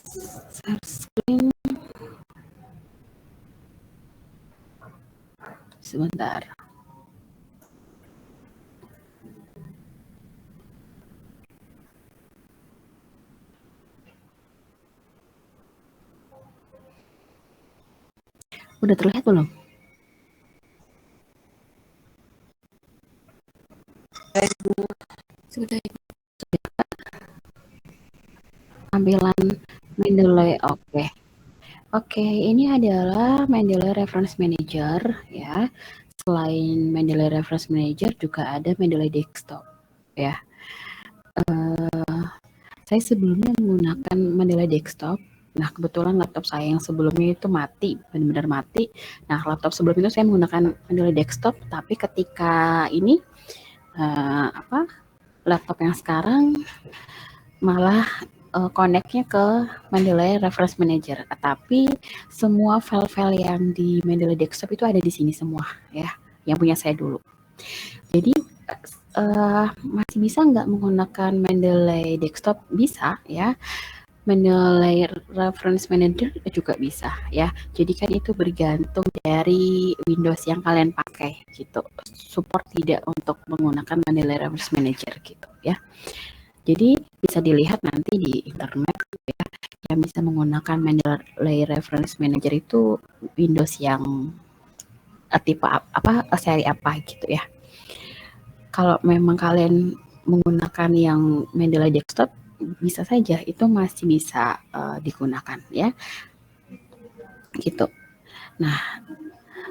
Share screen. Sebentar. Udah terlihat belum? Sudah. Tampilan Mendeley, oke. Oke, ini adalah Mendeley Reference Manager ya. Selain Mendeley Reference Manager juga ada Mendeley Desktop ya. Saya sebelumnya menggunakan Mendeley Desktop. Nah, kebetulan laptop saya yang sebelumnya itu mati, benar-benar mati. Nah, laptop sebelum itu saya menggunakan Mendeley Desktop, tapi ketika ini laptop yang sekarang malah connect-nya ke Mendeley Reference Manager. Tapi semua file-file yang di Mendeley Desktop itu ada di sini semua ya, yang punya saya dulu. Jadi masih bisa nggak menggunakan Mendeley Desktop? Bisa ya. Mendeley Reference Manager juga bisa ya. Jadi kan itu bergantung dari Windows yang kalian pakai gitu. Support tidak untuk menggunakan Mendeley Reference Manager gitu ya. Jadi bisa dilihat nanti di internet ya, yang bisa menggunakan Mendeley Reference Manager itu Windows yang tipe apa, seri apa gitu ya. Kalau memang kalian menggunakan yang Mendeley Desktop, bisa saja itu masih bisa digunakan ya gitu. Nah,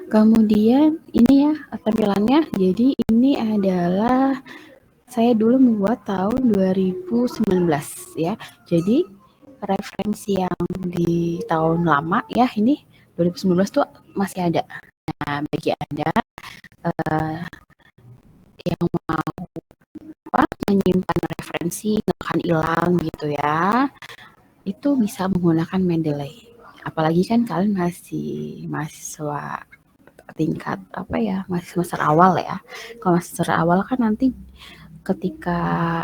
kemudian ini ya tampilannya. Jadi ini adalah saya dulu membuat tahun 2019 ya. Jadi referensi yang di tahun lama ya, ini 2019 tuh masih ada. Nah, bagi Anda yang mau menyimpan referensi nggak akan hilang gitu ya, itu bisa menggunakan Mendeley. Apalagi kan kalian masih mahasiswa tingkat apa ya, masih semester awal ya. Kalau semester awal kan nanti ketika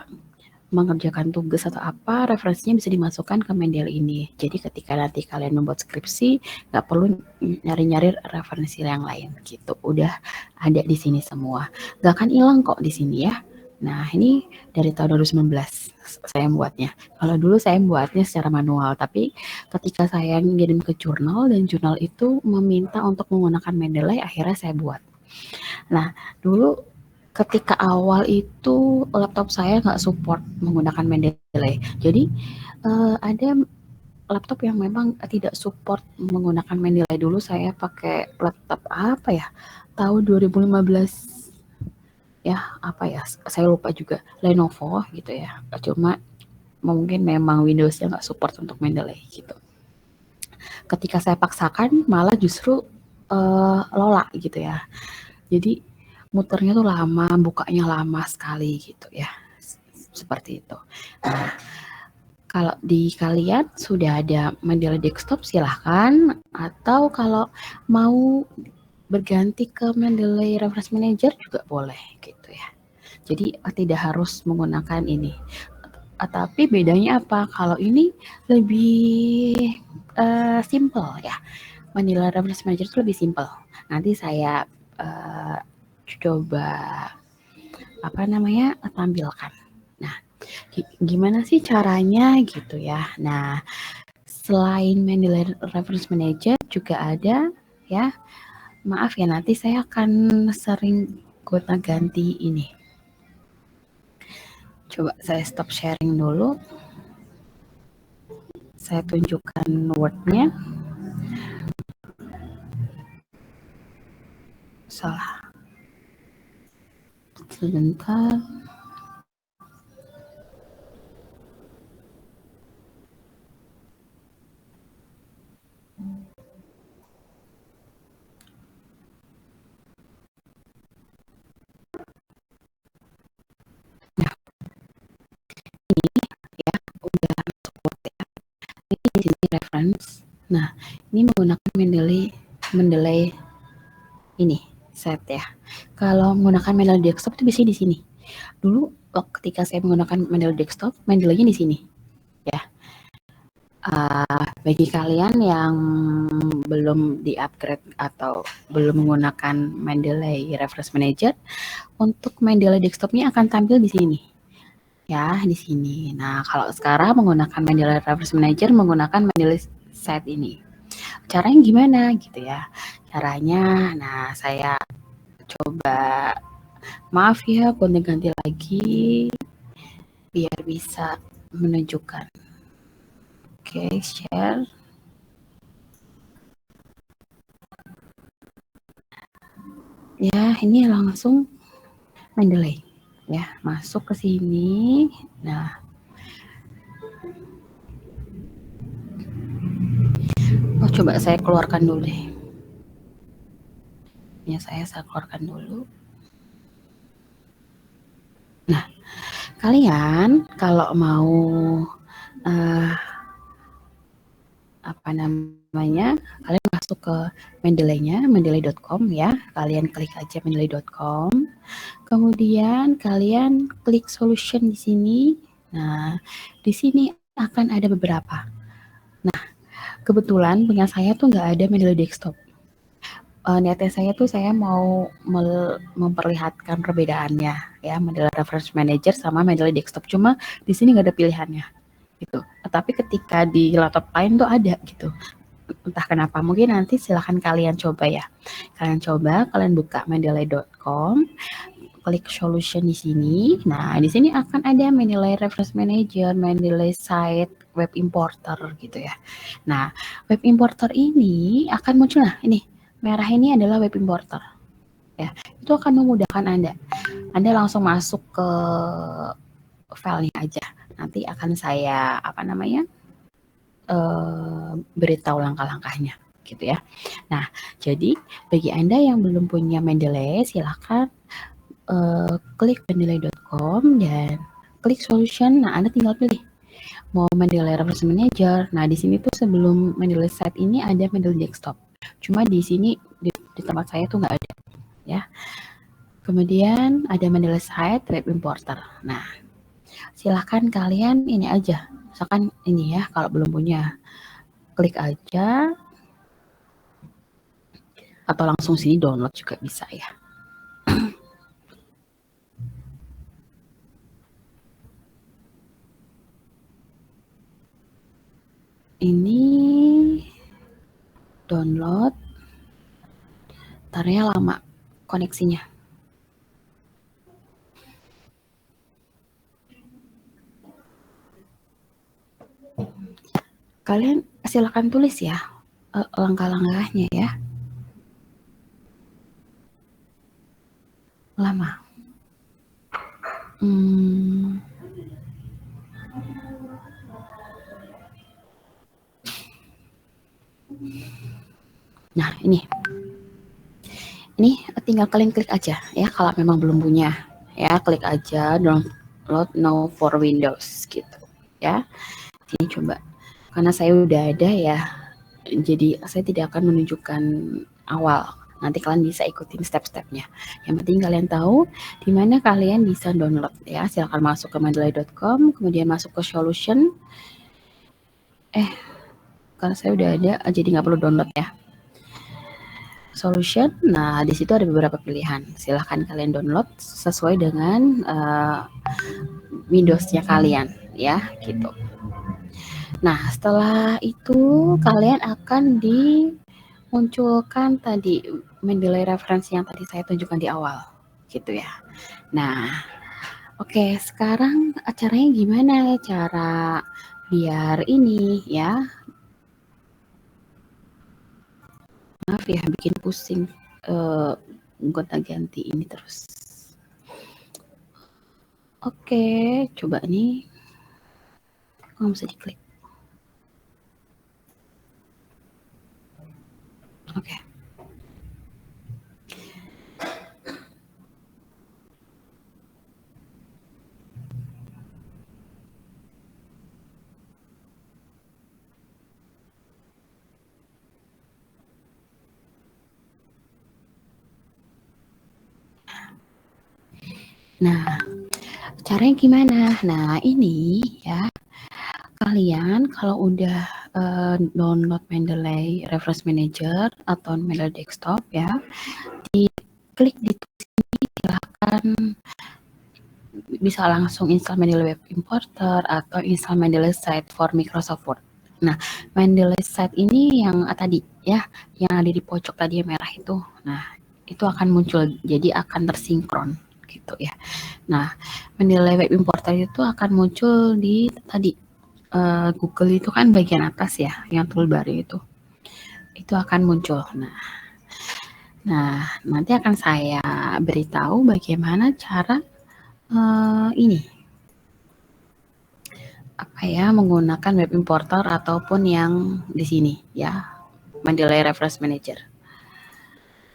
mengerjakan tugas atau apa, referensinya bisa dimasukkan ke Mendeley ini. Jadi ketika nanti kalian membuat skripsi, nggak perlu nyari-nyari referensi yang lain gitu. Udah ada di sini semua. Nggak akan hilang kok di sini ya. Nah, ini dari tahun 2019 saya membuatnya. Kalau dulu saya membuatnya secara manual, tapi ketika saya ngirim ke jurnal dan jurnal itu meminta untuk menggunakan Mendeley, akhirnya saya buat. Nah, dulu ketika awal itu laptop saya nggak support menggunakan Mendeley. Jadi ada laptop yang memang tidak support menggunakan Mendeley. Dulu saya pakai laptop apa ya? Tahun 2015 ya, apa ya? Saya lupa juga. Lenovo gitu ya. Cuma mungkin memang Windows-nya nggak support untuk Mendeley gitu. Ketika saya paksakan malah justru lola gitu ya. Jadi muternya tuh lama, bukanya lama sekali gitu ya. Seperti itu. Nah, kalau di kalian sudah ada Mendeley Desktop silahkan, atau kalau mau berganti ke Mendeley Reference Manager juga boleh gitu ya. Jadi tidak harus menggunakan ini. Tapi bedanya apa? Kalau ini lebih simple ya. Mendeley Reference Manager itu lebih simple. Nanti saya coba tampilkan. Nah, gimana sih caranya gitu ya. Nah, selain Mendeley Reference Manager juga ada ya. Maaf ya, nanti saya akan sering gonta-ganti ini. Coba saya stop sharing dulu. Saya tunjukkan Word-nya. Salah. Sebentar. Nah, ini ya udah support ya. Ini di sini reference. Nah, ini menggunakan Mendeley ini set ya. Kalau menggunakan Mendeley Desktop itu biasanya di sini. Dulu ketika saya menggunakan Mendeley Desktop, Mendeley-nya di sini ya. Bagi kalian yang belum di-upgrade atau belum menggunakan Mendeley Reference Manager, untuk Mendeley desktopnya akan tampil di sini. Ya, di sini. Nah, kalau sekarang menggunakan Mendeley Reference Manager menggunakan Mendeley Site ini. Caranya gimana gitu ya? Caranya, nah saya coba, maaf ya, gonta-ganti lagi biar bisa menunjukkan. Oke, share. Ya, ini langsung Mendeley. Ya, masuk ke sini. Nah, coba saya keluarkan dulu deh. Ya, saya keluarkan dulu. Nah, kalian kalau mau apa namanya, kalian masuk ke Mendeley-nya, mendeley.com ya. Kalian klik aja mendeley.com. Kemudian kalian klik solution di sini. Nah, di sini akan ada beberapa. Nah, kebetulan punya saya tuh nggak ada Mendeley desktop. Niatnya saya tuh saya mau memperlihatkan perbedaannya ya, Mendeley Reference Manager sama Mendeley desktop. Cuma di sini nggak ada pilihannya gitu. Tapi ketika di laptop lain tuh ada gitu. Entah kenapa, mungkin nanti silahkan kalian coba ya. Kalian coba, kalian buka mendeley.com, klik solution di sini. Nah, di sini akan ada Mendeley Reference Manager, Mendeley Site, Web Importer gitu ya. Nah, Web Importer ini akan muncul, nah ini merah ini adalah Web Importer ya. Itu akan memudahkan Anda. Anda langsung masuk ke filenya aja. Nanti akan saya beritahu langkah-langkahnya gitu ya. Nah, jadi bagi Anda yang belum punya Mendeley, silahkan klik mendeley.com dan klik solution. Nah, Anda tinggal pilih mau Mendeley Reference Manager. Nah, di sini tuh sebelum Mendeley Site ini ada Mendeley Desktop. Cuma di sini di tempat saya tuh nggak ada ya. Kemudian ada Mendeley Site Web Importer. Nah, silahkan kalian ini aja. Misalkan ini ya, kalau belum punya, klik aja atau langsung sini download juga bisa ya. Ini download, tarnya lama koneksinya. Kalian silakan tulis ya langkah-langkahnya ya. Lama. Nah, ini tinggal kalian klik aja ya kalau memang belum punya ya, klik aja download now for Windows gitu ya. Ini coba, karena saya udah ada ya, jadi saya tidak akan menunjukkan awal. Nanti kalian bisa ikutin step-stepnya. Yang penting kalian tahu di mana kalian bisa download ya. Silakan masuk ke mendeley.com, kemudian masuk ke solution. Karena saya udah ada, jadi nggak perlu download ya. Solution. Nah, di situ ada beberapa pilihan. Silahkan kalian download sesuai dengan Windows-nya kalian ya, gitu. Nah, setelah itu kalian akan dimunculkan tadi Mendeley referensi yang tadi saya tunjukkan di awal, gitu ya. Nah, oke, sekarang caranya gimana? Cara biar ini ya, maaf ya bikin pusing gonta-ganti ini terus. Oke, coba nih. Nggak bisa diklik. Oke. Nah, caranya gimana? Nah, ini ya, kalian kalau udah download Mendeley Reference Manager atau Mendeley Desktop ya, klik di sini, silahkan bisa langsung install Mendeley Web Importer atau install Mendeley Site for Microsoft Word. Nah, Mendeley Site ini yang tadi ya, yang ada di pojok tadi yang merah itu. Nah, itu akan muncul, jadi akan tersinkron gitu ya. Nah, Mendeley Web Importer itu akan muncul di tadi Google itu kan bagian atas ya, yang toolbar itu akan muncul. Nah, nanti akan saya beritahu bagaimana cara ini apa ya, menggunakan web importer ataupun yang di sini ya, Mendeley Reference Manager.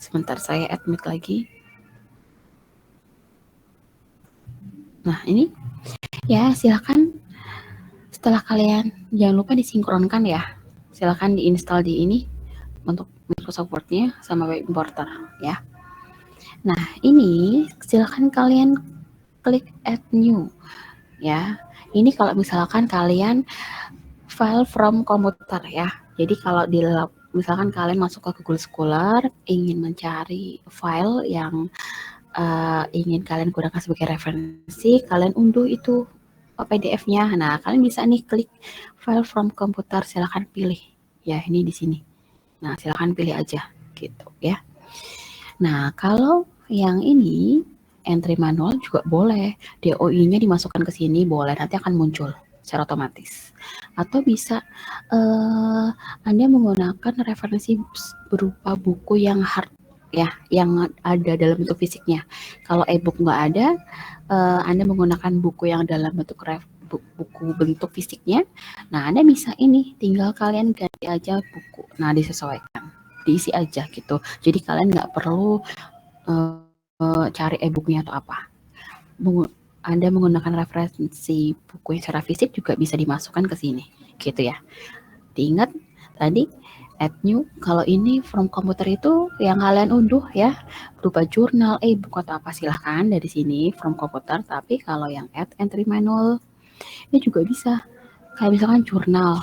Sebentar saya admit lagi. Nah, ini ya, silahkan setelah kalian, jangan lupa disinkronkan ya. Silahkan diinstal di ini untuk Microsoft Word-nya sama web importer ya. Nah, ini silahkan kalian klik add new ya. Ini kalau misalkan kalian file from komputer ya. Jadi kalau di misalkan kalian masuk ke Google Scholar, ingin mencari file yang ingin kalian gunakan sebagai referensi, kalian unduh itu PDF-nya. Nah, kalian bisa nih klik file from komputer, silahkan pilih. Ya, ini di sini. Nah, silahkan pilih aja gitu ya. Nah, kalau yang ini entry manual juga boleh. DOI-nya dimasukkan ke sini boleh, nanti akan muncul secara otomatis. Atau bisa Anda menggunakan referensi berupa buku yang hard ya, yang ada dalam bentuk fisiknya. Kalau e-book nggak ada, Anda menggunakan buku yang dalam bentuk buku bentuk fisiknya. Nah, Anda bisa ini, tinggal kalian ganti aja buku. Nah, disesuaikan, diisi aja gitu. Jadi kalian nggak perlu cari e-booknya atau apa. Anda menggunakan referensi buku yang secara fisik juga bisa dimasukkan ke sini, gitu ya. Diingat tadi add new, kalau ini from komputer itu yang kalian unduh ya, berupa jurnal, e-book atau apa, silahkan dari sini from komputer. Tapi kalau yang add entry manual ini juga bisa. Kayak misalkan jurnal,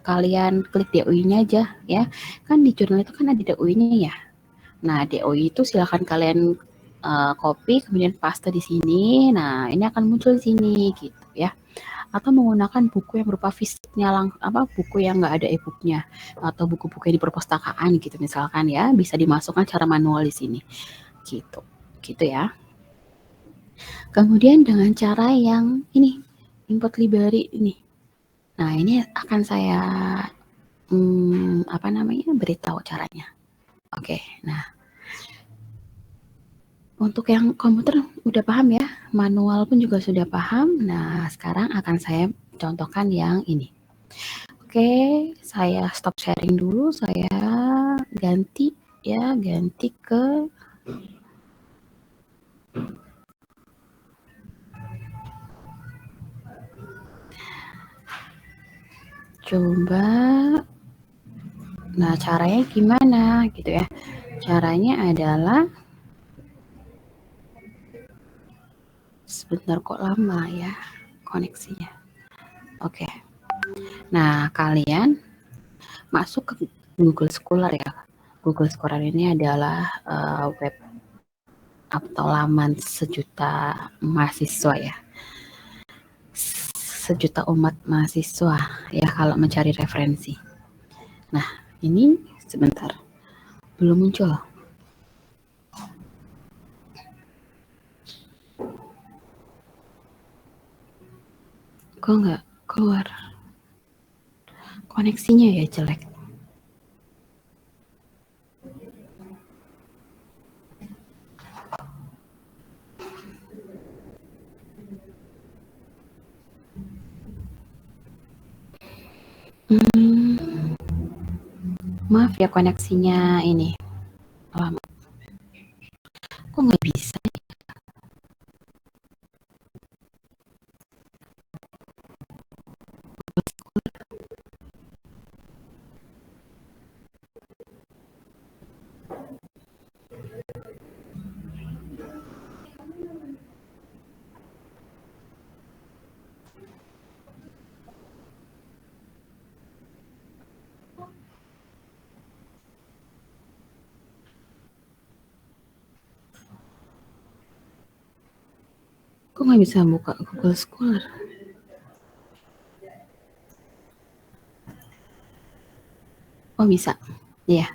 kalian klik DOI-nya aja ya. Kan di jurnal itu kan ada DOI-nya ya. Nah, DOI itu silahkan kalian copy kemudian paste di sini. Nah, ini akan muncul di sini gitu ya. Atau menggunakan buku yang berupa fisiknya, buku yang nggak ada e-booknya, atau buku-buku yang di perpustakaan gitu misalkan ya, bisa dimasukkan secara manual di sini gitu ya. Kemudian dengan cara yang ini, import library ini. Nah, ini akan saya beritahu caranya. Oke, nah untuk yang komputer udah paham ya, manual pun juga sudah paham. Nah, sekarang akan saya contohkan yang ini. Oke, saya stop sharing dulu, saya ganti ke coba. Nah, caranya gimana gitu ya? Caranya adalah sebentar, kok lama ya koneksinya. Oke. Nah, kalian masuk ke Google Scholar ya. Google Scholar ini adalah web atau laman sejuta mahasiswa ya. Sejuta umat mahasiswa ya kalau mencari referensi. Nah, ini sebentar. Belum muncul. Kok nggak keluar? Koneksinya ya jelek. Maaf ya koneksinya ini lama. Kok nggak bisa? Kok nggak bisa buka Google Scholar? Oh bisa, ya.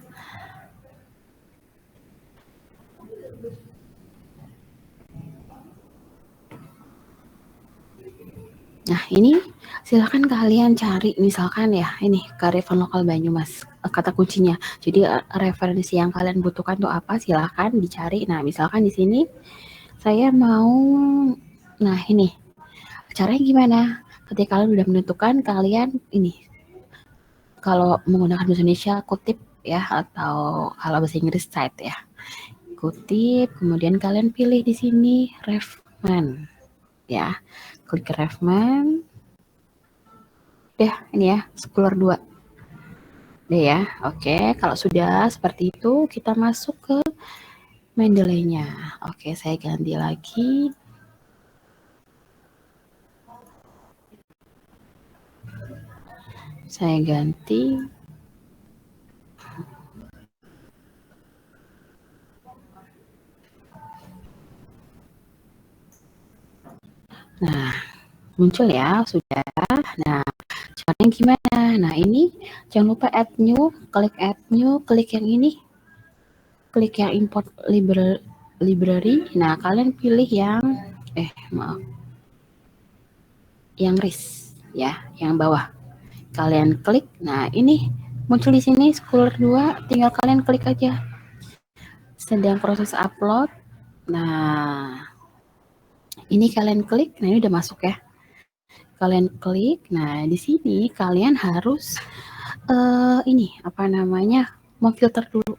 Nah ini silakan kalian cari misalkan ya ini kearifan lokal Banyumas kata kuncinya. Jadi referensi yang kalian butuhkan tuh apa? Silakan dicari. Nah misalkan di sini saya mau, nah ini caranya gimana? Ketika kalian udah menentukan kalian ini kalau menggunakan bahasa Indonesia kutip ya atau kalau bahasa Inggris cite ya. Kutip, kemudian kalian pilih di sini refman ya. Klik refman. Deh, ini ya, Scholar 2. Deh ya, oke. Kalau sudah seperti itu, kita masuk ke Mendeley-nya. Oke, saya ganti lagi. Saya ganti. Nah, muncul ya, sudah. Nah, caranya gimana? Nah, ini jangan lupa add new, klik yang ini, klik yang import library. Nah, kalian pilih yang maaf, yang RIS ya, yang bawah. Kalian klik. Nah, ini muncul di sini Scholar 2, tinggal kalian klik aja. Sedang proses upload. Nah, ini kalian klik. Nah, ini udah masuk ya. Kalian klik. Nah, di sini kalian harus ini apa namanya? Memfilter dulu.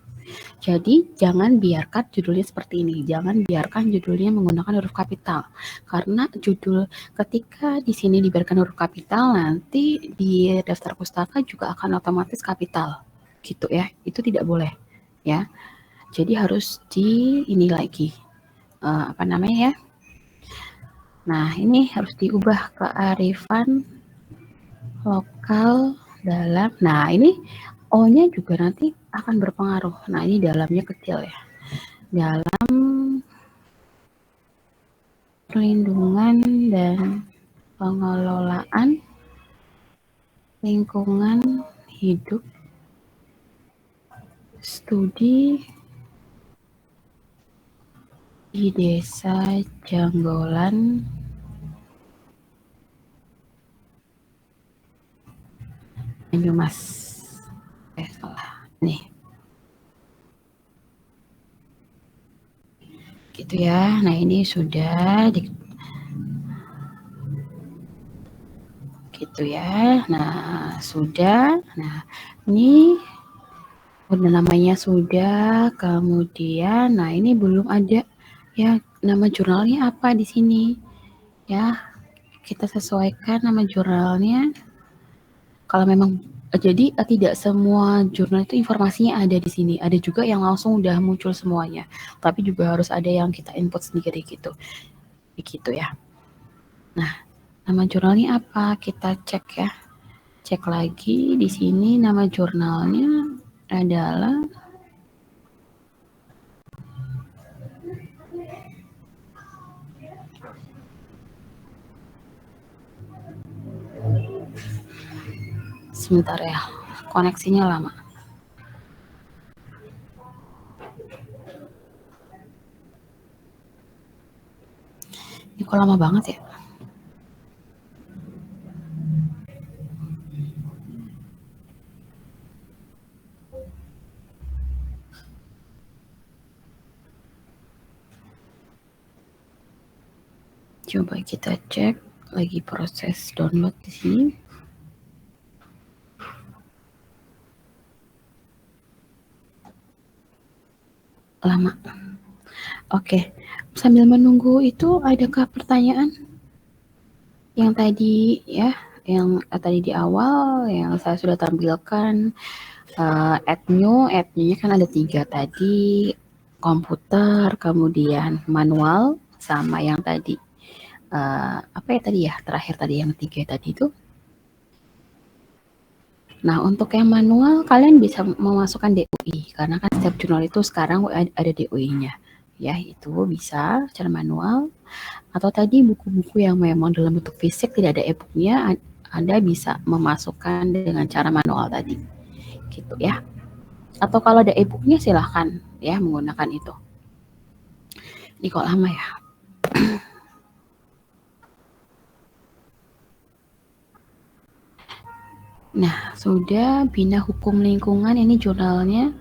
Jadi jangan biarkan judulnya seperti ini. Jangan biarkan judulnya menggunakan huruf kapital. Karena judul ketika di sini dibiarkan huruf kapital, nanti di daftar pustaka juga akan otomatis kapital. Gitu ya. Itu tidak boleh ya. Jadi harus di ini lagi. Apa namanya ya? Nah, ini harus diubah kearifan lokal dalam. Nah, ini O-nya juga nanti akan berpengaruh. Nah, ini dalamnya kecil ya. Dalam perlindungan dan pengelolaan lingkungan hidup studi di Desa Janggolan Banyumas. Salah nih. Gitu ya. Nah, ini sudah gitu ya. Nah, sudah. Nah, ini udah namanya sudah, kemudian nah ini belum ada ya nama jurnalnya apa di sini. Ya, kita sesuaikan nama jurnalnya. Kalau memang jadi tidak semua jurnal itu informasinya ada di sini. Ada juga yang langsung udah muncul semuanya. Tapi juga harus ada yang kita input sendiri gitu. Begitu ya. Nah, nama jurnalnya apa? Kita cek ya. Cek lagi di sini nama jurnalnya adalah sebentar ya. Koneksinya lama. Ini kok lama banget ya? Coba kita cek lagi proses download di sini. Lama. Oke. Sambil menunggu itu adakah pertanyaan? Yang tadi ya, yang tadi di awal yang saya sudah tampilkan add new-nya kan ada 3 tadi, komputer, kemudian manual, sama yang tadi apa ya tadi ya, terakhir tadi yang 3 tadi itu. Nah, untuk yang manual kalian bisa memasukkan DOI karena kan setiap jurnal itu sekarang ada DOI-nya ya itu bisa secara manual, atau tadi buku-buku yang memang dalam bentuk fisik tidak ada e-booknya, Anda bisa memasukkan dengan cara manual tadi, gitu ya. Atau kalau ada e-booknya silahkan ya menggunakan itu. Ini kok lama ya. Nah, sudah Bina Hukum Lingkungan, ini jurnalnya.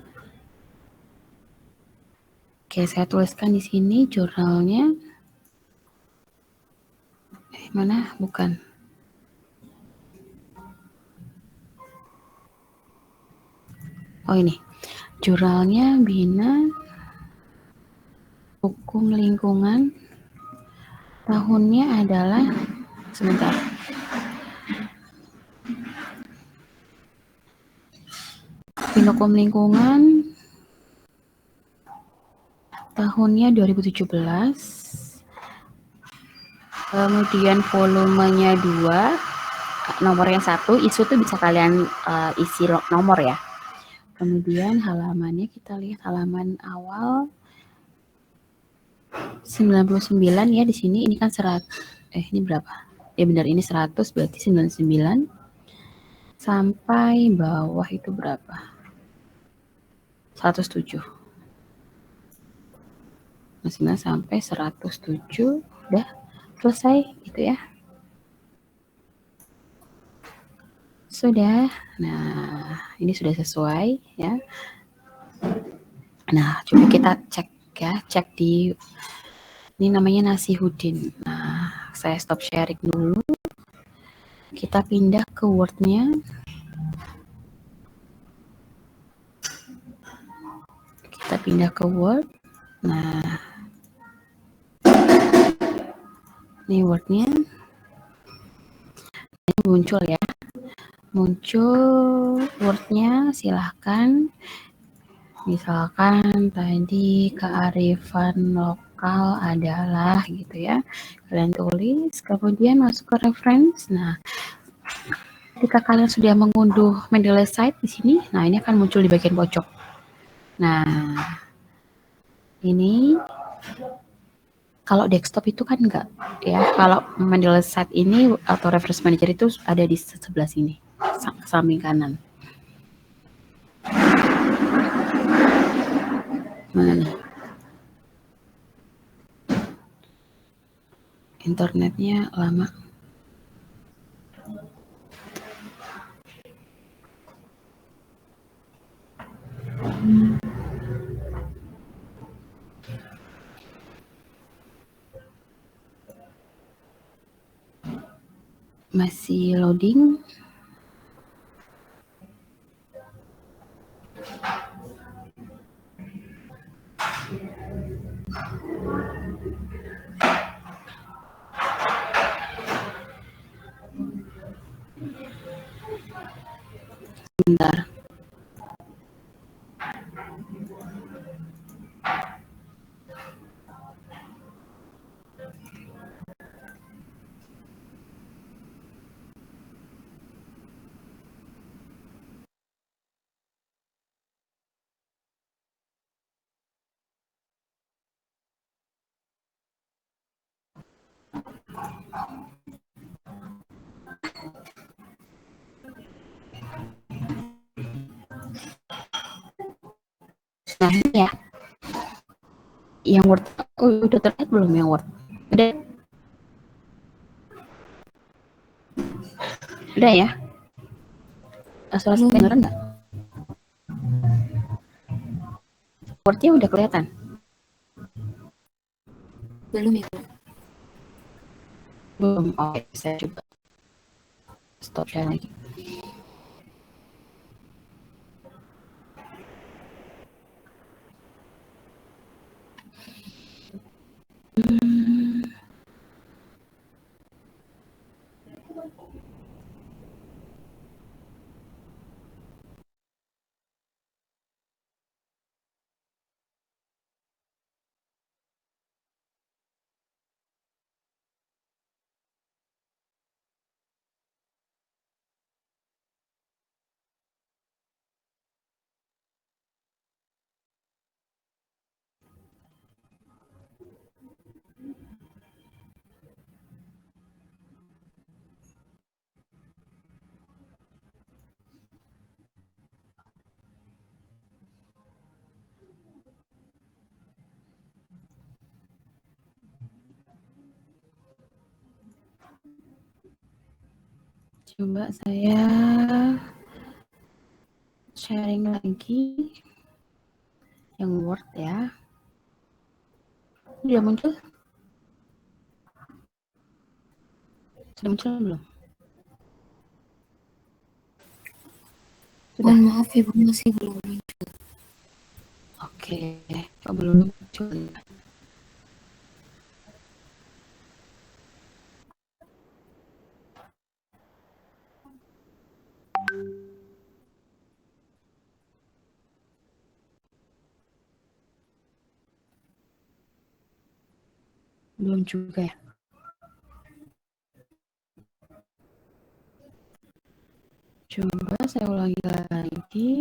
Oke, saya tuliskan di sini jurnalnya. Mana? Bukan. Oh ini. Jurnalnya Bina Hukum Lingkungan. Tahunnya adalah, sebentar. Bina Hukum Lingkungan tahunnya 2017. Kemudian volumenya 2, nomor yang 1, isu tuh bisa kalian isi nomor ya. Kemudian halamannya kita lihat halaman awal 99 ya di sini. Ini kan 100. Ini berapa? Ya benar, ini 100, berarti 99 sampai bawah itu berapa? 107. 99 sampai 107 udah selesai gitu ya. Sudah. Nah, ini sudah sesuai ya. Nah, coba kita cek ya, cek di ini namanya Nasihudin. Nah, saya stop sharing dulu. Kita pindah ke Word-nya. Kita pindah ke Word. Nah, ini Word-nya. Ini muncul ya. Muncul Word-nya, silahkan. Misalkan tadi kearifan lokal adalah gitu ya. Kalian tulis, kemudian masuk ke reference. Nah, ketika kalian sudah mengunduh Mendeley site di sini, nah ini akan muncul di bagian pojok. Nah, ini kalau desktop itu kan enggak ya. Kalau Mendeley site ini atau reference manager itu ada di sebelah sini, samping kanan. Mana nih? Internetnya lama. Masih loading. Bentar. Nah, ini ya. Yang Word, udah terlihat belum yang Word? Udah ya? Suara saya kedengeran nggak? Word-nya udah kelihatan? Belum ya, Belum. Oke, saya coba stop share lagi. Coba saya sharing lagi yang Word ya. Sudah muncul? Sudah muncul belum? Mohon maaf Ibu, masih belum muncul. Oke, kok belum muncul? Belum juga ya? Coba saya ulangi lagi.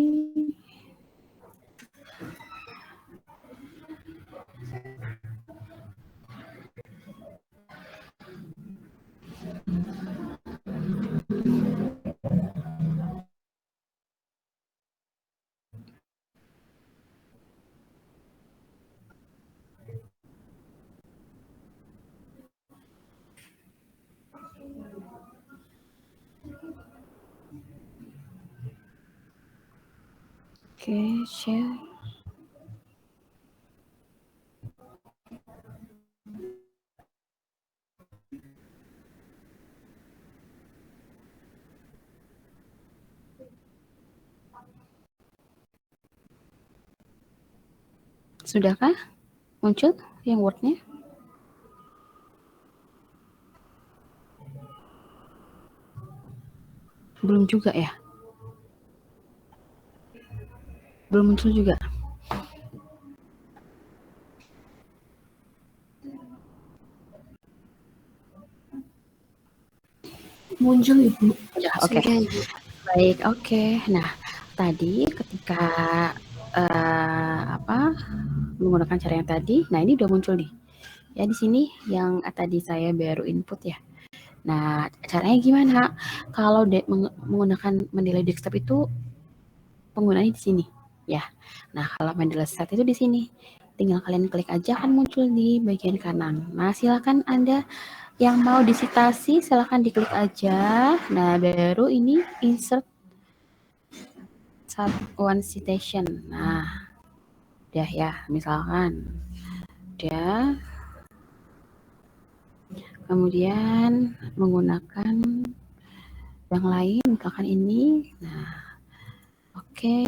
Oke, share. Sudahkah muncul yang Word-nya? Belum juga ya? Belum muncul juga? Muncul Ibu. Ya, oke. Sudah Ibu. Baik, oke. Nah, tadi ketika menggunakan cara yang tadi, nah ini udah muncul nih. Ya di sini yang tadi saya baru input ya. Nah, caranya gimana? Kalau menggunakan Mendeley desktop itu penggunanya di sini, ya. Nah, kalau Mendeley set itu di sini. Tinggal kalian klik aja kan muncul di bagian kanan. Nah, silakan Anda yang mau disitasi silakan diklik aja. Nah, baru ini insert one citation. Nah, udah ya, misalkan udah. Kemudian menggunakan yang lain, misalkan ini. Nah, oke.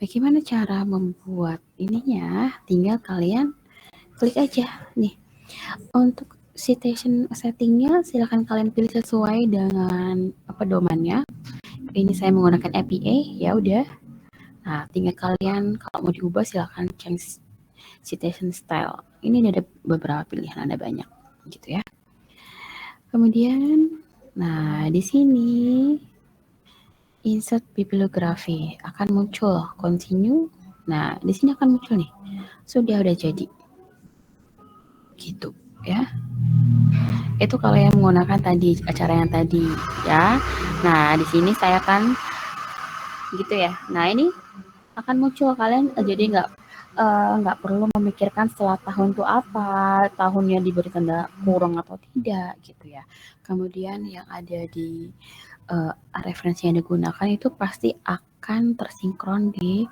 Bagaimana cara membuat ininya? Tinggal kalian klik aja nih. Untuk citation settingnya silahkan kalian pilih sesuai dengan domainnya. Ini saya menggunakan APA, ya udah. Nah, tinggal kalian kalau mau diubah silahkan change citation style. Ini ada beberapa pilihan, ada banyak gitu ya. Kemudian, nah di sini insert bibliografi akan muncul continue. Nah, di sini akan muncul nih. Sudah jadi. Gitu ya. Itu kalau yang menggunakan tadi acara yang tadi ya. Nah, di sini saya akan gitu ya. Nah, ini akan muncul kalian jadi nggak perlu memikirkan setelah tahun itu apa, tahunnya diberi tanda kurung atau tidak gitu ya. Kemudian yang ada di referensi yang digunakan itu pasti akan tersinkron di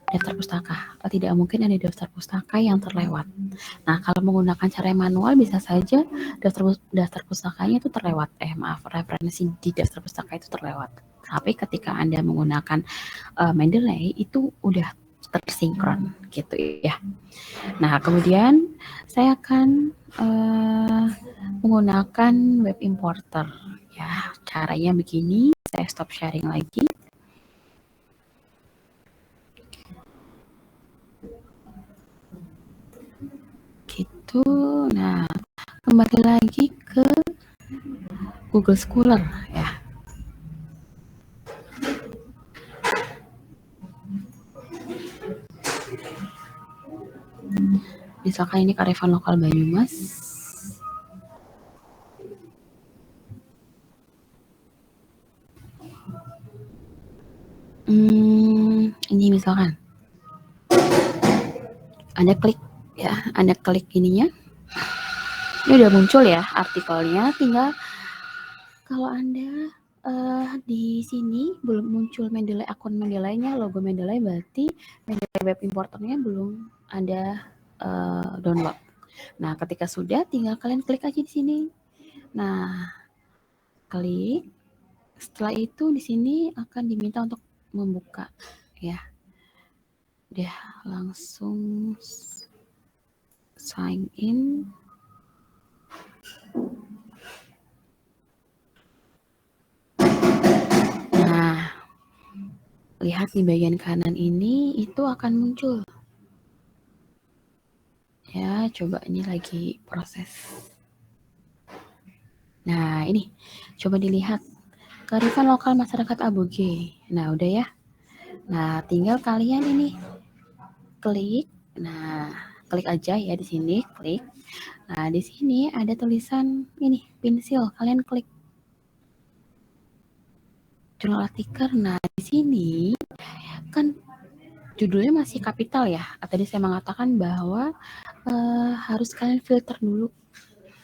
daftar pustaka. Tidak mungkin ada daftar pustaka yang terlewat. Nah, kalau menggunakan cara manual bisa saja daftar pustakanya itu terlewat. Referensi di daftar pustaka itu terlewat. Tapi ketika Anda menggunakan Mendeley itu udah tersinkron gitu ya. Nah, kemudian saya akan menggunakan web importer ya. Caranya begini, saya stop sharing lagi. Gitu. Nah, kembali lagi ke Google Scholar ya. Misalkan ini kearifan lokal Banyumas. Ini misalkan Anda klik ya, Anda klik ininya. Ini udah muncul ya artikelnya, tinggal Kalau Anda di sini belum muncul Mendeley, akun Mendeley-nya, logo Mendeley, berarti Mendeley web importernya belum ada download. Nah, ketika sudah, tinggal kalian klik aja di sini. Nah, klik. Setelah itu di sini akan diminta untuk membuka, ya. Udah langsung sign in. Nah, lihat di bagian kanan ini itu akan muncul. Ya, coba ini lagi proses. Nah, ini coba dilihat kearifan lokal masyarakat Aboge. Nah, udah ya. Nah, tinggal kalian ini klik. Nah, klik aja ya di sini, klik. Nah, di sini ada tulisan ini, pensil. Kalian klik jurnal artikel. Nah, di sini kan judulnya masih kapital ya. Tadi saya mengatakan bahwa harus kalian filter dulu.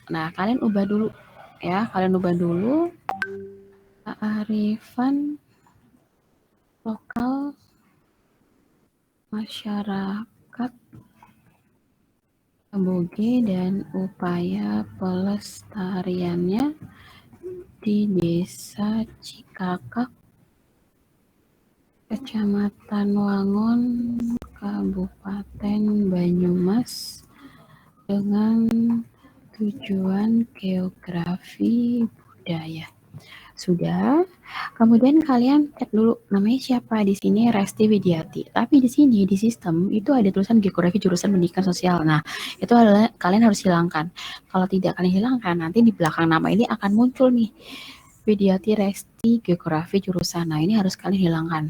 Nah, kalian ubah dulu ya. Kalian ubah dulu kearifan lokal masyarakat Aboge dan upaya pelestariannya di Desa Cikakak, Kecamatan Wangon, Kabupaten Banyumas, dengan tujuan geografi budaya. Sudah. Kemudian kalian cek dulu namanya siapa di sini, Resti Widiati. Tapi di sini di sistem itu ada tulisan geografi jurusan pendidikan sosial. Nah, itu adalah kalian harus hilangkan. Kalau tidak kalian hilangkan, nanti di belakang nama ini akan muncul nih Widiati Resti geografi jurusan. Nah, ini harus kalian hilangkan.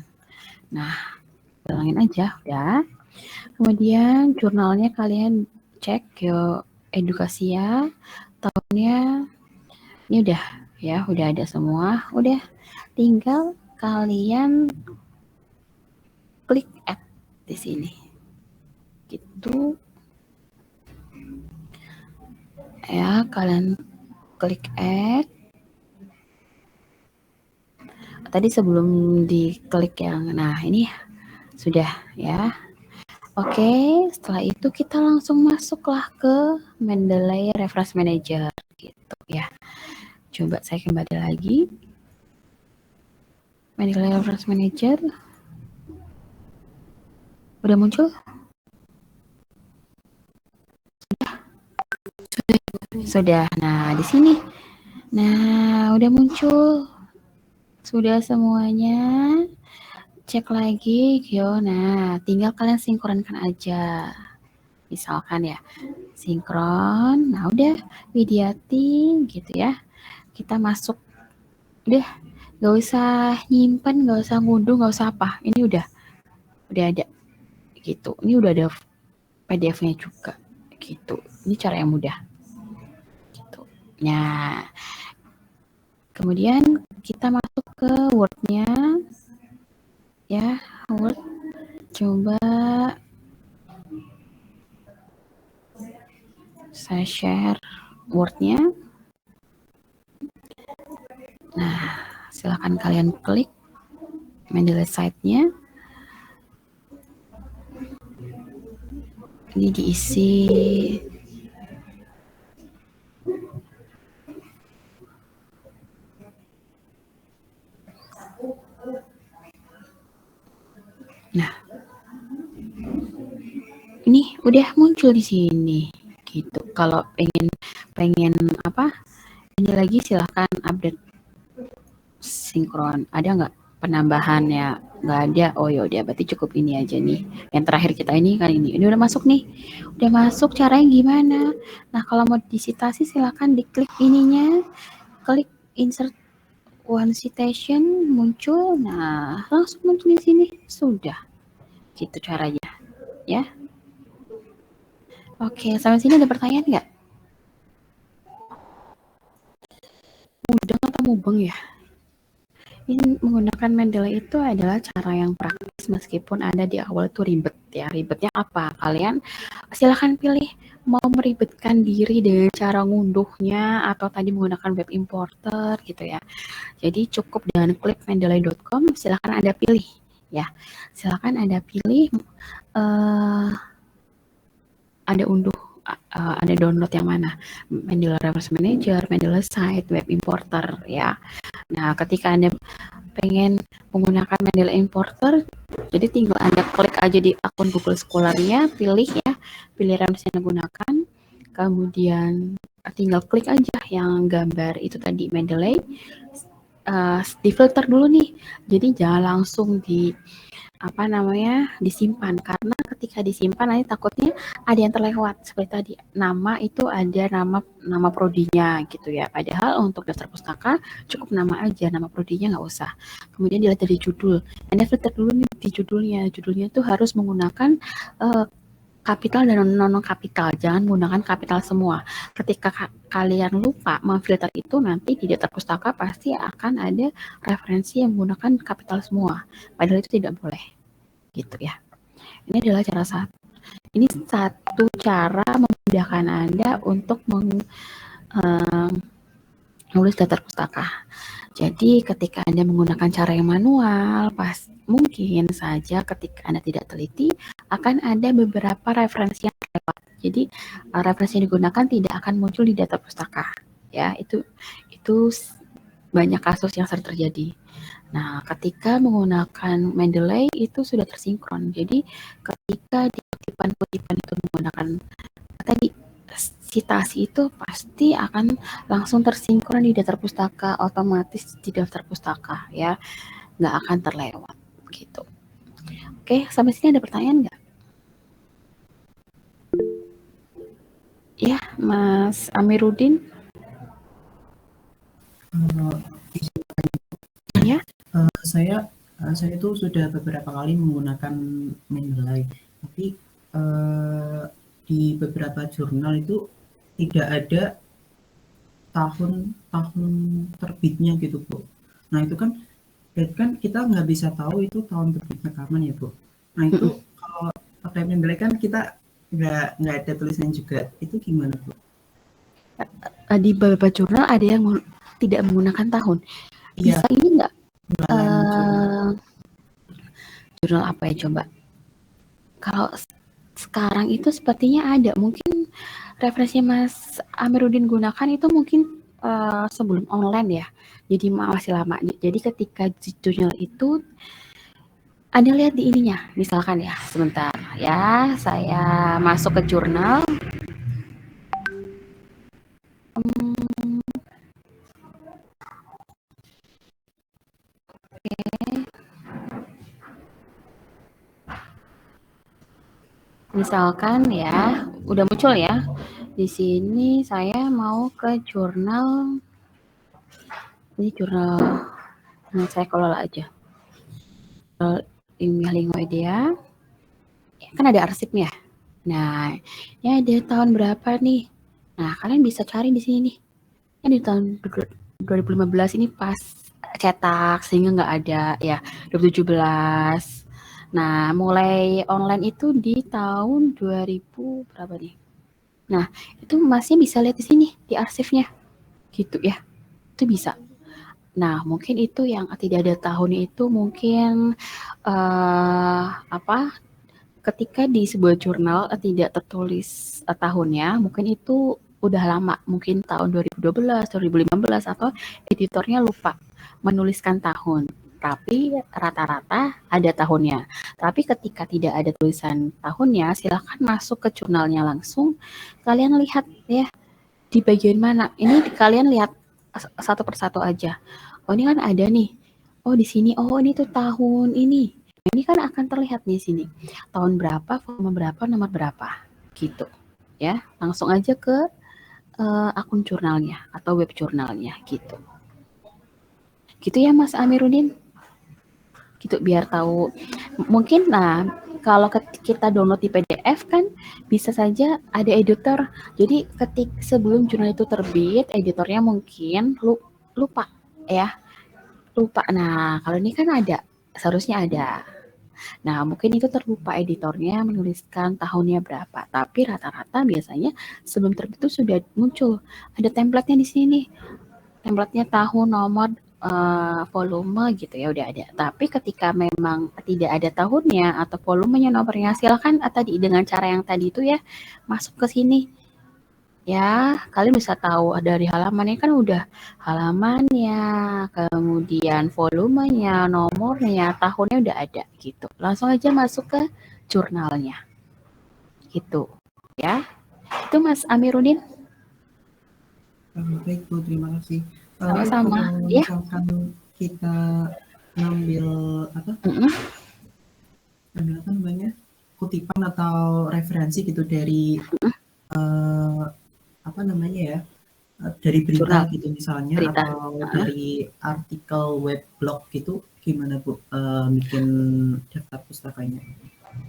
Nah, hilangin aja, udah. Kemudian jurnalnya kalian cek edukasi ya, tahunnya ini udah ya, udah ada semua, udah tinggal kalian klik add di sini, gitu ya, kalian klik add. Tadi sebelum diklik yang, nah ini sudah ya. Oke, setelah itu kita langsung masuklah ke Mendeley Reference Manager gitu ya. Coba saya kembali lagi. Mendeley Reference Manager. Udah muncul? Sudah. Nah, di sini. Nah, udah muncul. Sudah semuanya. Cek lagi, yo. Nah, tinggal kalian sinkronkan aja. Misalkan ya, sinkron. Nah, udah Widiati gitu ya. Kita masuk. Udah, gak usah nyimpen, gak usah ngunduh, gak usah apa. Ini udah ada gitu. Ini udah ada PDF-nya juga gitu. Ini cara yang mudah. Gitu. Nah, kemudian kita masuk ke Word-nya. Ya, Word. Coba saya share Word-nya. Nah, silakan kalian klik Mendeley site-nya. Ini diisi nah, ini udah muncul di sini gitu. Kalau pengen apa? Ini lagi silahkan update sinkron. Ada nggak penambahannya? Nggak ada. Oh yaudah, berarti cukup ini aja nih. Yang terakhir kita ini kan ini. Ini udah masuk nih. Udah masuk, caranya gimana? Nah, kalau mau disitasi silahkan diklik ininya. Klik insert one citation, muncul. Nah, langsung muncul di sini. Sudah. Gitu caranya. Ya. Oke, sampai sini ada pertanyaan nggak? Mudeng atau mubeng ya? Ini menggunakan Mendeley itu adalah cara yang praktis meskipun ada di awal itu ribet ya. Ribetnya apa? Kalian silahkan pilih mau meribetkan diri dengan cara ngunduhnya atau tadi menggunakan web importer gitu ya. Jadi cukup dengan klik mendeley.com, silahkan Anda pilih ya. Silahkan Anda pilih Anda unduh Anda download yang mana? Mendeley Reference Manager, Mendeley Site, Web Importer ya. Nah, ketika Anda pengen menggunakan Mendeley Importer, jadi tinggal Anda klik aja di akun Google Scholar-nya, pilih ya, pilih referensi yang digunakan, kemudian tinggal klik aja yang gambar itu tadi Mendeley, difilter dulu nih. Jadi jangan langsung disimpan, karena ketika disimpan nanti takutnya ada yang terlewat seperti tadi, nama itu ada nama prodinya gitu ya, padahal untuk daftar pustaka cukup nama aja, nama prodinya nggak usah. Kemudian dilihat dari judul, Anda filter dulu nih di judulnya tuh harus menggunakan kapital dan non kapital, jangan menggunakan kapital semua. Ketika kalian lupa memfilter itu, nanti di daftar pustaka pasti akan ada referensi yang menggunakan kapital semua, padahal itu tidak boleh gitu ya. Ini adalah ini satu cara memudahkan Anda untuk menulis daftar pustaka. Jadi ketika Anda menggunakan cara yang manual, mungkin saja ketika Anda tidak teliti akan ada beberapa referensi yang terlewat. Jadi referensi yang digunakan tidak akan muncul di daftar pustaka. Ya, itu banyak kasus yang sering terjadi. Nah, ketika menggunakan Mendeley itu sudah tersinkron. Jadi ketika di kutipan-kutipan itu menggunakan tadi citasi itu pasti akan langsung tersinkron di daftar pustaka, otomatis di daftar pustaka ya, nggak akan terlewat gitu. Oke, sampai sini ada pertanyaan nggak? Ya, Mas Amiruddin. Ya. Saya itu sudah beberapa kali menggunakan Mendeley, tapi di beberapa jurnal itu tidak ada tahun terbitnya gitu, Bu. Nah, itu kan berarti kan kita nggak bisa tahu itu tahun terbitnya kapan ya, Bu. Nah, itu kalau pakai Mendeley kan kita nggak ada tulisannya juga. Itu gimana, Bu? Di beberapa jurnal ada yang tidak menggunakan tahun. Bisa Ya, ini nggak? Jurnal apa ya coba? Kalau sekarang itu sepertinya ada, mungkin referensi Mas Amiruddin gunakan itu mungkin sebelum online ya, jadi masih lama. Jadi ketika jurnal itu Anda lihat di ininya, misalkan ya, sebentar ya, saya masuk ke jurnal. Misalkan ya, udah muncul ya. Di sini saya mau ke jurnal. Ini jurnal yang saya kelola aja. Ilmiah Lingoidea. Kan ada arsipnya. Nah, ini ada tahun berapa nih? Nah, kalian bisa cari di sini nih. Ini di tahun 2015 ini pas cetak, sehingga nggak ada ya 2017. Nah, mulai online itu di tahun 2000 berapa nih? Nah, itu masih bisa lihat di sini, di arsipnya. Gitu ya. Itu bisa. Nah, mungkin itu yang tidak ada tahunnya itu mungkin ketika di sebuah jurnal tidak tertulis tahunnya, mungkin itu udah lama, mungkin tahun 2012, 2015, atau editornya lupa menuliskan tahun. Tapi rata-rata ada tahunnya. Tapi ketika tidak ada tulisan tahunnya, silahkan masuk ke jurnalnya langsung. Kalian lihat ya, di bagian mana. Ini kalian lihat satu persatu aja. Oh, ini kan ada nih. Oh, di sini. Oh, ini tuh tahun ini. Ini kan akan terlihat di sini. Tahun berapa, volume berapa, nomor berapa. Gitu. Ya, langsung aja ke akun jurnalnya atau web jurnalnya gitu. Gitu ya Mas Amiruddin. Gitu biar tahu. Mungkin kalau kita download di PDF kan bisa saja ada editor. Jadi sebelum jurnal itu terbit, editornya mungkin lupa ya. lupa. Nah, kalau ini kan ada, seharusnya ada. Nah, mungkin itu terlupa editornya menuliskan tahunnya berapa. Tapi rata-rata biasanya sebelum terbit itu sudah muncul. Ada template-nya di sini. Template-nya tahun, nomor, volume gitu ya udah ada. Tapi ketika memang tidak ada tahunnya atau volumenya, nomornya, silakan tadi dengan cara yang tadi itu ya masuk ke sini. Ya, kalian bisa tahu dari halamannya kan udah halamannya, kemudian volumenya, nomornya, tahunnya udah ada gitu. Langsung aja masuk ke jurnalnya gitu ya. Itu Mas Amiruddin. Baik Bu, terima kasih. Bu, Sama-sama kalau ya. misalkan kita ngambil apa namanya kutipan atau referensi gitu dari apa namanya ya, dari berita Jurnal gitu misalnya berita. atau dari artikel web blog gitu, gimana Bu bikin daftar pustakanya?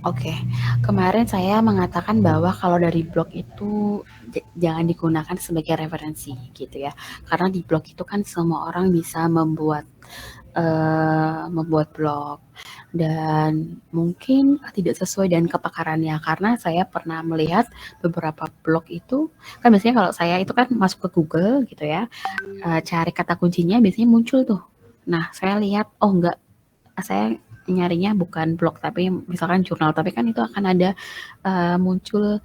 Oke, kemarin saya mengatakan bahwa kalau dari blog itu jangan digunakan sebagai referensi gitu ya, karena di blog itu kan semua orang bisa membuat blog dan mungkin tidak sesuai dengan kepakarannya, karena saya pernah melihat beberapa blog itu kan biasanya kalau saya itu kan masuk ke Google gitu ya, cari kata kuncinya biasanya muncul tuh. Nah, saya lihat oh enggak, saya nyarinya bukan blog tapi misalkan jurnal, tapi kan itu akan ada muncul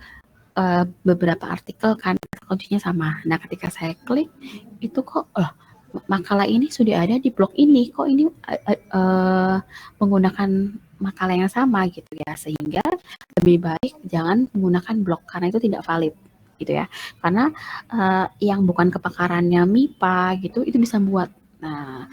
beberapa artikel kan kuncinya sama. Nah, ketika saya klik itu kok makalah ini sudah ada di blog ini, kok ini menggunakan makalah yang sama gitu ya, sehingga lebih baik jangan menggunakan blog karena itu tidak valid gitu ya, karena yang bukan kepakarannya MIPA gitu itu bisa buat. Nah,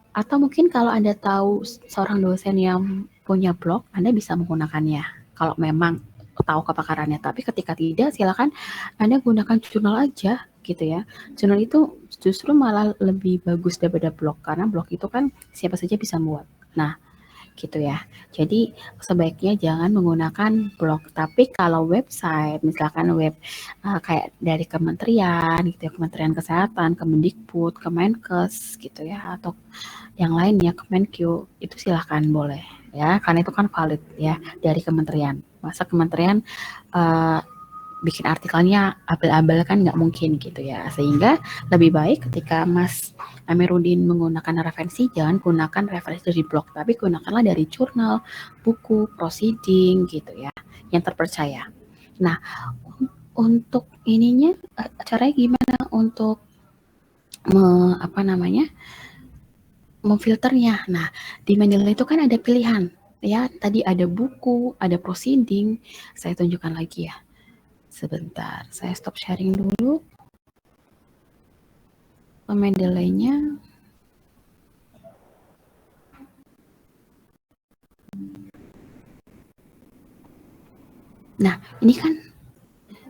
atau mungkin kalau Anda tahu seorang dosen yang punya blog, Anda bisa menggunakannya kalau memang tahu kepakarannya. Tapi ketika tidak, silakan Anda gunakan jurnal aja gitu ya. Jurnal itu justru malah lebih bagus daripada blog, karena blog itu kan siapa saja bisa buat. Nah, gitu ya. Jadi sebaiknya jangan menggunakan blog. Tapi kalau website, misalkan web kayak dari kementerian gitu ya, Kementerian Kesehatan, Kemendikbud, Kemenkes gitu ya, atau yang lainnya Kemenkyu, itu silahkan boleh ya, karena itu kan valid ya dari kementerian. Masa kementerian uh, bikin artikelnya abal-abal kan nggak mungkin gitu ya, sehingga lebih baik ketika Mas Amiruddin menggunakan referensi, jangan gunakan referensi dari blog, tapi gunakanlah dari jurnal, buku, proceeding gitu ya, yang terpercaya. Nah, untuk ininya caranya gimana untuk apa namanya memfilternya. Nah, di Mendeley itu kan ada pilihan ya, tadi ada buku, ada proceeding. Saya tunjukkan lagi ya. Sebentar, saya stop sharing dulu. Mendeley-nya. Nah, ini kan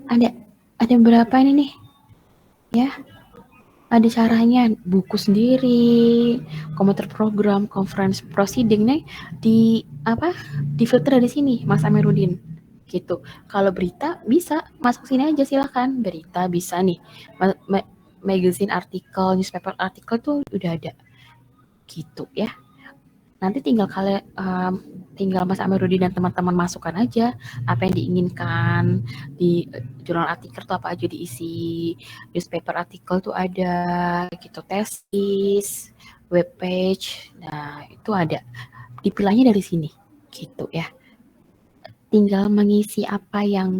ada berapa ini nih? Ya, ada caranya, buku sendiri, komputer program, conference proceeding nih di filter dari sini, Mas Amiruddin gitu. Kalau berita bisa masuk sini aja, silakan. Berita bisa nih, magazine artikel, newspaper artikel tuh udah ada gitu ya. Nanti tinggal Mas Amiruddin dan teman-teman masukkan aja apa yang diinginkan di jurnal artikel tuh, apa aja diisi. Newspaper artikel tuh ada gitu, tesis, web page, nah itu ada, dipilahnya dari sini gitu ya. Tinggal mengisi apa yang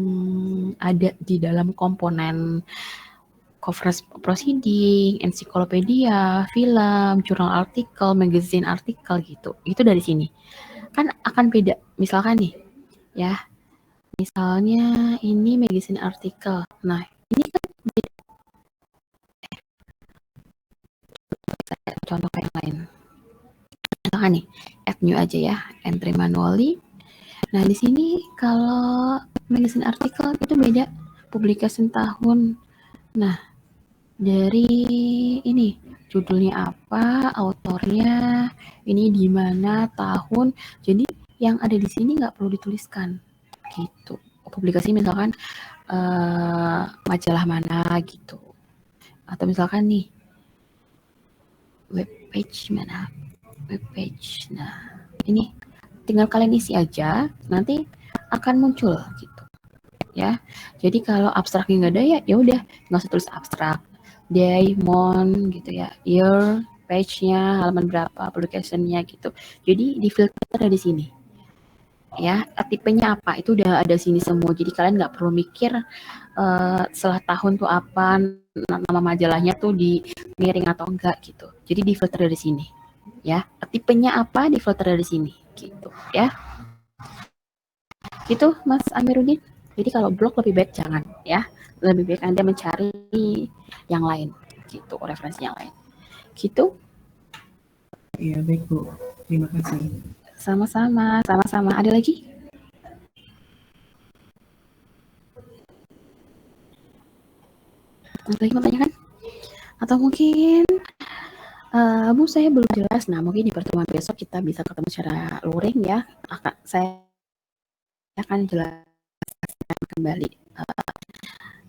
ada di dalam komponen conference proceeding, ensiklopedia, film, jurnal artikel, magazine artikel gitu. Itu dari sini. Kan akan beda. Misalkan nih, ya. Misalnya ini magazine artikel. Nah, ini kan beda. Contoh kayak lain. Misalkan nih, add new aja ya, entry manually. Nah, di sini kalau magazine artikel itu beda, publikasi tahun. Nah, dari ini judulnya apa, autornya, ini di mana, tahun. Jadi yang ada di sini nggak perlu dituliskan gitu. Publikasi misalkan majalah mana gitu. Atau misalkan nih web page mana? Web page. Nah, ini tinggal kalian isi aja, nanti akan muncul gitu ya. Jadi kalau abstraknya nggak ada ya udah nggak usah tulis abstrak. Day, month gitu ya, year, page-nya, halaman berapa, publication-nya gitu. Jadi di filter ada di sini. Ya, tipenya apa itu udah ada sini semua. Jadi kalian nggak perlu mikir setelah tahun tuh apa, nama majalahnya tuh di miring atau enggak gitu. Jadi di filter dari sini. Ya, tipenya apa di filter dari sini gitu ya. Gitu Mas Amiruddin. Jadi kalau blog lebih baik jangan ya. Lebih baik Anda mencari yang lain gitu, referensi yang lain. Gitu. Iya, baik Bu. Terima kasih. Sama-sama, sama-sama. Ada lagi? Ada lagi mau tanyakan? Atau mungkin Bu, saya belum jelas. Nah, mungkin di pertemuan besok kita bisa ketemu secara luring ya. Saya akan jelaskan kembali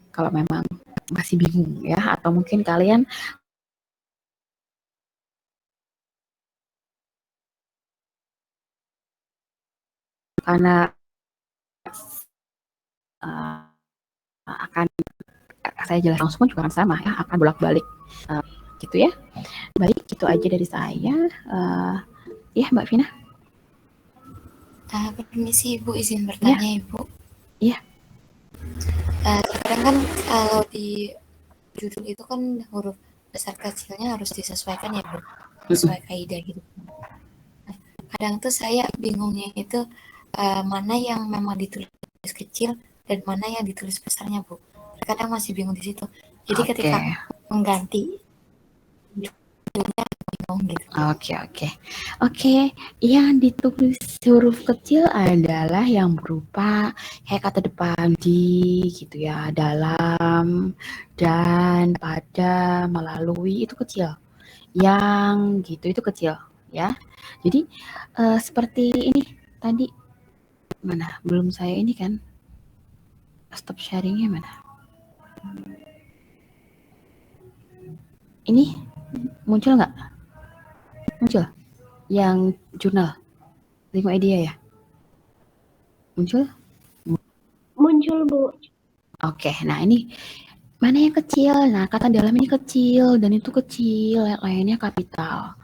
kalau memang masih bingung ya, atau mungkin kalian karena akan saya jelaskan langsung juga akan sama ya, akan bolak-balik gitu ya. Baik, itu aja dari saya. Ya, Mbak Vina. Permisi Ibu, izin bertanya ya. Ibu. Iya. Kadang kan kalau di judul itu kan huruf besar kecilnya harus disesuaikan ya Bu, sesuai kaidah gitu. Nah, kadang tuh saya bingungnya itu mana yang memang ditulis kecil dan mana yang ditulis besarnya Bu. Kadang masih bingung di situ. Jadi ketika mengganti judulnya bingung gitu. Oke. Yang ditulis huruf kecil adalah yang berupa kayak kata depan di gitu ya, dalam, dan, pada, melalui, itu kecil. Yang gitu itu kecil ya. Jadi seperti ini tadi, mana belum saya ini kan, stop sharingnya mana, ini muncul nggak? Muncul yang jurnal 5 idea ya, muncul Bu. Oke, nah ini mana yang kecil? Nah, kata dalam ini kecil dan itu kecil, lainnya kapital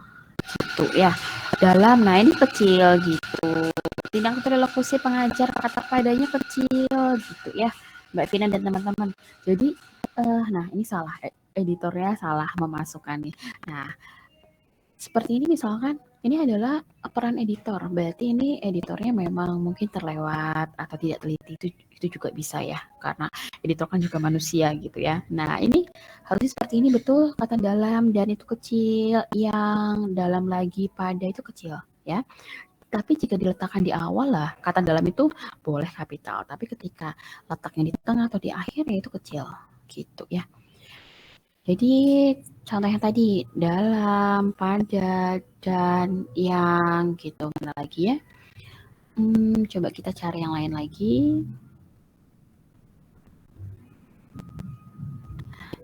gitu ya. Dalam, nah ini kecil gitu. Tindak interlokusi pengajar kata padanya kecil gitu ya, Mbak Vina dan teman-teman. Jadi nah ini salah, editornya salah memasukkan nih. Nah, seperti ini misalkan, ini adalah peran editor. Berarti ini editornya memang mungkin terlewat atau tidak teliti, itu juga bisa ya, karena editor kan juga manusia gitu ya. Nah, ini harusnya seperti ini, betul, kata dalam dan itu kecil, yang dalam lagi pada itu kecil ya. Tapi jika diletakkan di awal lah, kata dalam itu boleh kapital, tapi ketika letaknya di tengah atau di akhir ya itu kecil gitu ya. Jadi contoh yang tadi, dalam, pada, dan, yang gitu. Mana lagi ya? Coba kita cari yang lain lagi.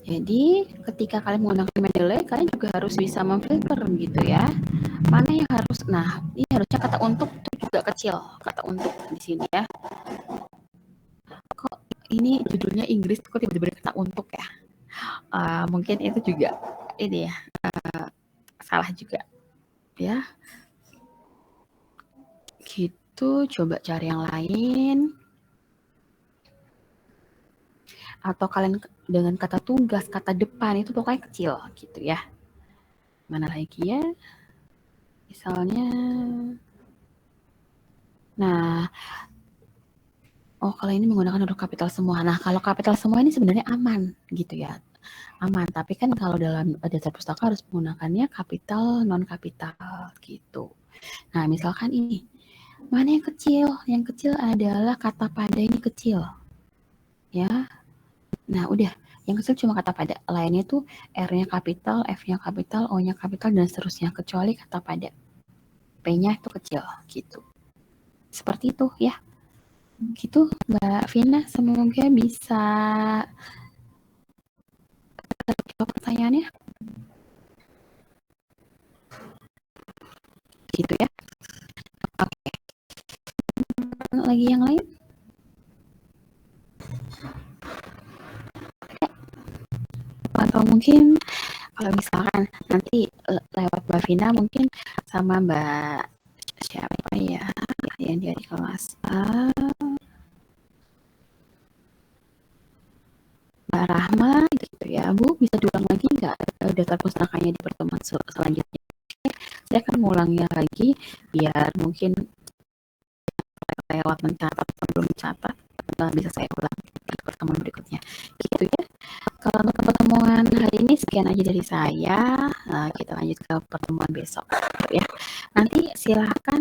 Jadi ketika kalian menggunakan Mendeley, kalian juga harus bisa memfilter gitu ya. Mana yang harus, nah ini harusnya kata untuk itu juga kecil, kata untuk di sini ya. Kok ini judulnya Inggris, kok tiba-tiba kata untuk ya? Mungkin itu juga ini ya, salah juga ya. Gitu, coba cari yang lain. Atau kalian dengan kata tugas, kata depan itu pokoknya kecil gitu ya. Mana lagi ya? Misalnya, nah, kalau ini menggunakan huruf kapital semua. Nah, kalau kapital semua ini sebenarnya aman gitu ya. Aman, tapi kan kalau dalam dasar pustaka harus menggunakannya kapital, non kapital gitu. Nah, misalkan ini, mana yang kecil? Yang kecil adalah kata pada ini kecil. Ya. Nah, udah. Yang kecil cuma kata pada. Lainnya tuh R-nya kapital, F-nya kapital, O-nya kapital, dan seterusnya. Kecuali kata pada. P-nya itu kecil gitu. Seperti itu ya. Gitu Mbak Vina. Semoga bisa jawab pertanyaannya. gitu ya. Oke. Lagi yang lain? Atau mungkin kalau misalkan nanti lewat Mbak Vina mungkin sama Mbak siapa ya yang dia di kelas Mbak Rahma gitu ya, Bu, bisa diulang lagi nggak daftar pustakanya di pertemuan selanjutnya? Saya akan ngulangnya lagi biar mungkin lewat mencatat atau belum mencatat bisa saya ulang di pertemuan berikutnya gitu ya. Kalau untuk pertemuan hari ini sekian aja dari saya. Kita lanjut ke pertemuan besok gitu ya. Nanti silahkan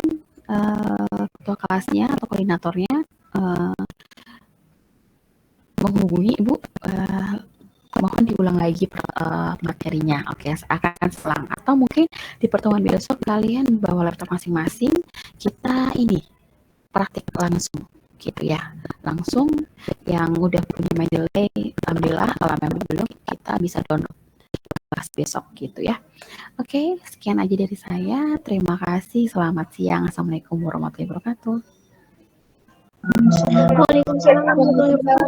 ketua kelasnya atau koordinatornya menghubungi Ibu, mohon diulang lagi materinya. Oke, akan selang. Atau mungkin di pertemuan besok kalian bawa laptop masing-masing, kita ini praktik langsung gitu ya. Langsung yang udah punya Mendeley, alhamdulillah. Kalau memang belum, kita bisa download kelas besok gitu ya. Oke, sekian aja dari saya. Terima kasih. Selamat siang. Assalamualaikum warahmatullahi wabarakatuh. Waalaikumsalam warahmatullahi wabarakatuh.